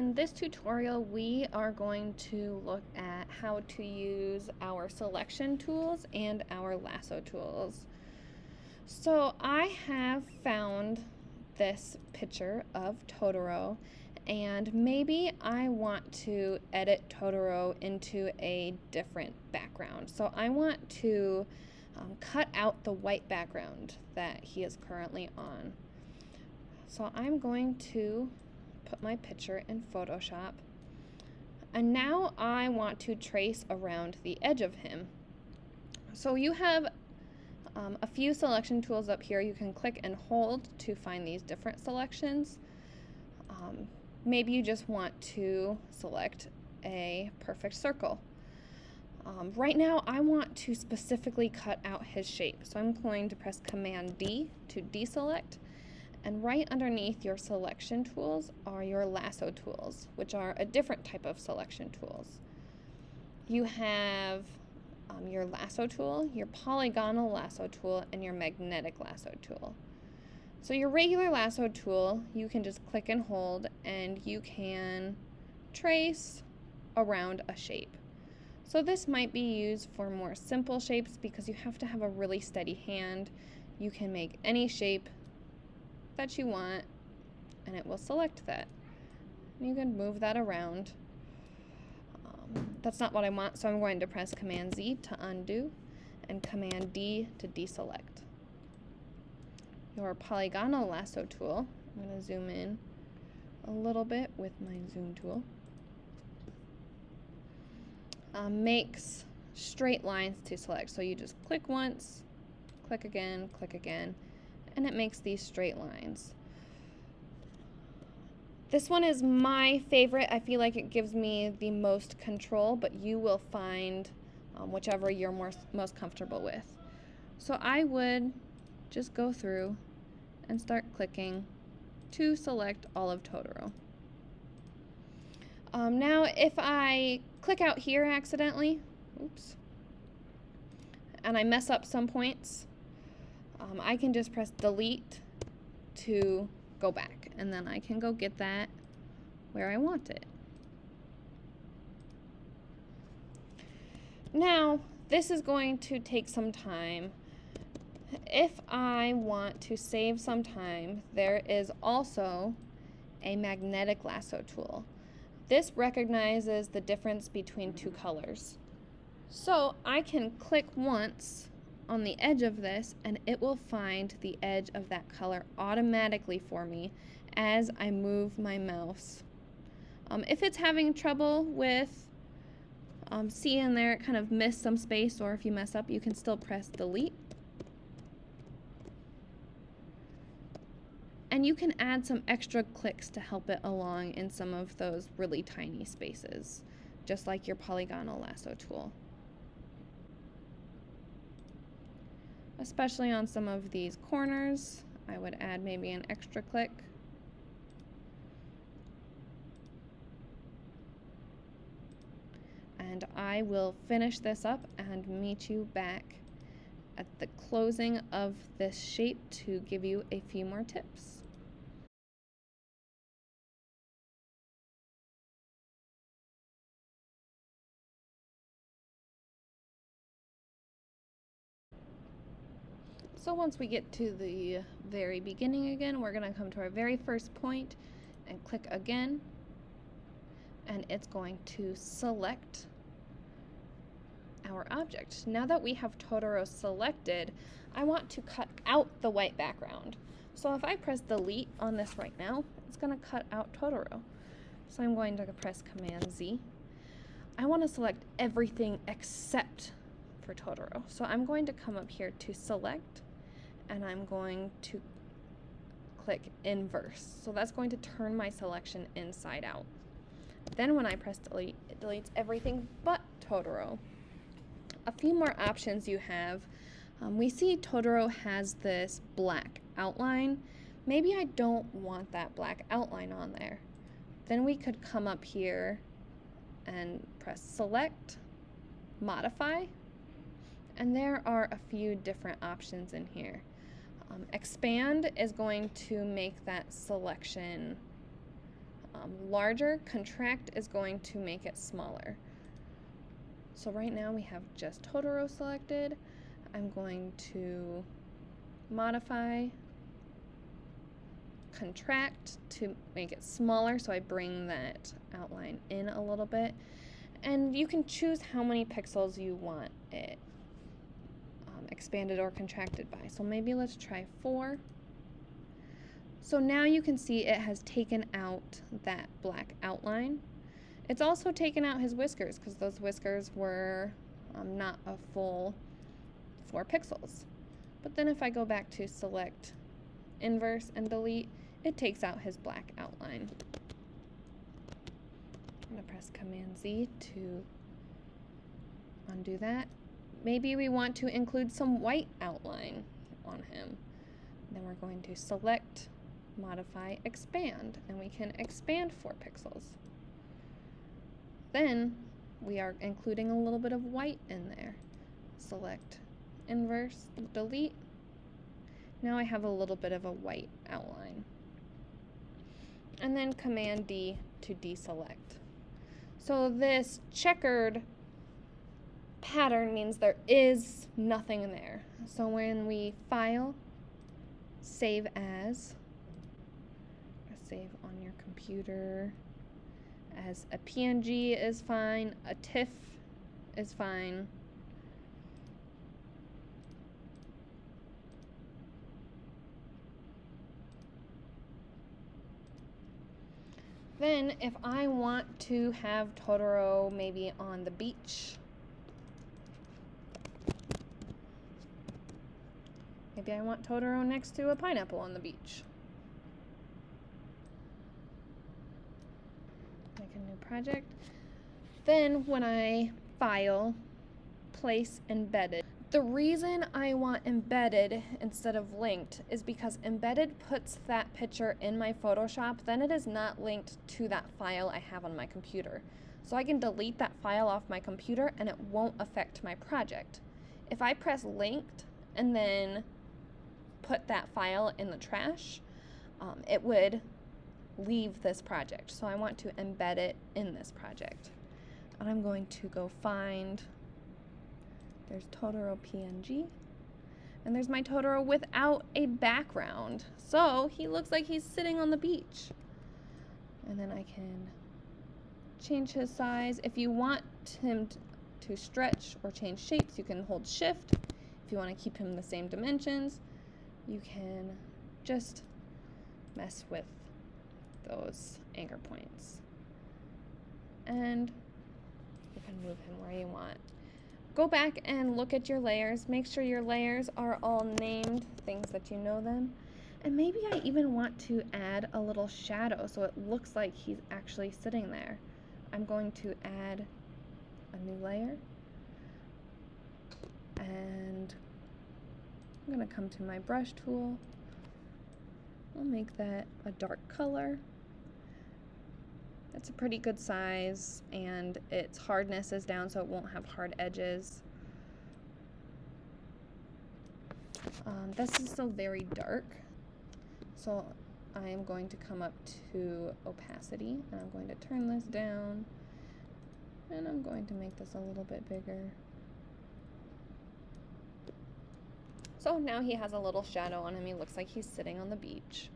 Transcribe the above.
In this tutorial, we are going to look at how to use our selection tools and our lasso tools. So I have found this picture of Totoro, and maybe I want to edit Totoro into a different background. So I want to cut out the white background that he is currently on. So I'm going to put my picture in Photoshop, and now I want to trace around the edge of him. So you have a few selection tools up here. You can click and hold to find these different selections. Maybe you just want to select a perfect circle. Right now I want to specifically cut out his shape, so I'm going to press Command D to deselect. And right underneath your selection tools are your lasso tools, which are a different type of selection tools. You have your lasso tool, your polygonal lasso tool, and your magnetic lasso tool. So your regular lasso tool, you can just click and hold, and you can trace around a shape. So this might be used for more simple shapes because you have to have a really steady hand. You can make any shape that you want, and it will select that. You can move that around. That's not what I want, so I'm going to press Command Z to undo and Command D to deselect. Your polygonal lasso tool, I'm going to zoom in a little bit with my zoom tool, makes straight lines to select. So you just click once, click again, and it makes these straight lines. This one is my favorite. I feel like it gives me the most control, but you will find whichever you're most comfortable with. So I would just go through and start clicking to select all of Totoro. Now if I click out here accidentally, oops, and I mess up some points, I can just press delete to go back, and then I can go get that where I want it. Now, this is going to take some time. If I want to save some time, there is also a magnetic lasso tool. This recognizes the difference between two colors. So I can click once on the edge of this, and it will find the edge of that color automatically for me as I move my mouse. If it's having trouble with seeing there, it kind of missed some space, or if you mess up, you can still press delete. And you can add some extra clicks to help it along in some of those really tiny spaces, just like your polygonal lasso tool. Especially on some of these corners, I would add maybe an extra click. And I will finish this up and meet you back at the closing of this shape to give you a few more tips. So once we get to the very beginning again, we're going to come to our very first point and click again, and it's going to select our object. Now that we have Totoro selected, I want to cut out the white background. So if I press delete on this right now, it's going to cut out Totoro. So I'm going to press Command Z. I want to select everything except for Totoro. So I'm going to come up here to select, and I'm going to click inverse. So that's going to turn my selection inside out. Then when I press delete, it deletes everything but Totoro. A few more options you have. We see Totoro has this black outline. Maybe I don't want that black outline on there. Then we could come up here and press select, modify, and there are a few different options in here. Expand is going to make that selection larger, contract is going to make it smaller. So right now we have just Totoro selected. I'm going to modify, contract to make it smaller, so I bring that outline in a little bit. And you can choose how many pixels you want it expanded or contracted by. So maybe let's try 4. So now you can see it has taken out that black outline. It's also taken out his whiskers because those whiskers were not a full 4 pixels. But then if I go back to select, inverse, and delete, it takes out his black outline. I'm going to press Command Z to undo that. Maybe we want to include some white outline on him. Then we're going to select, modify, expand, and we can expand 4 pixels. Then we are including a little bit of white in there. Select, inverse, delete. Now I have a little bit of a white outline. And then Command D to deselect. So this checkered pattern means there is nothing in there. So when we file, save as, save on your computer as a PNG is fine, a TIFF is fine. Then if I want to have Totoro maybe on the beach, maybe I want Totoro next to a pineapple on the beach. Make a new project. Then when I file, place embedded. The reason I want embedded instead of linked is because embedded puts that picture in my Photoshop, then it is not linked to that file I have on my computer. So I can delete that file off my computer and it won't affect my project. If I press linked and then put that file in the trash, it would leave this project. So I want to embed it in this project. And I'm going to go find, there's Totoro PNG, and there's my Totoro without a background. So he looks like he's sitting on the beach. And then I can change his size. If you want him to stretch or change shapes, you can hold shift. If you want to keep him the same dimensions, you can just mess with those anchor points. And you can move him where you want. Go back and look at your layers. Make sure your layers are all named, things that you know them. And maybe I even want to add a little shadow so it looks like he's actually sitting there. I'm going to add a new layer. And I'm going to come to my brush tool. I'll make that a dark color. It's a pretty good size, and its hardness is down so it won't have hard edges. This is still very dark, so I am going to come up to opacity, and I'm going to turn this down, and I'm going to make this a little bit bigger. So now he has a little shadow on him. He looks like he's sitting on the beach.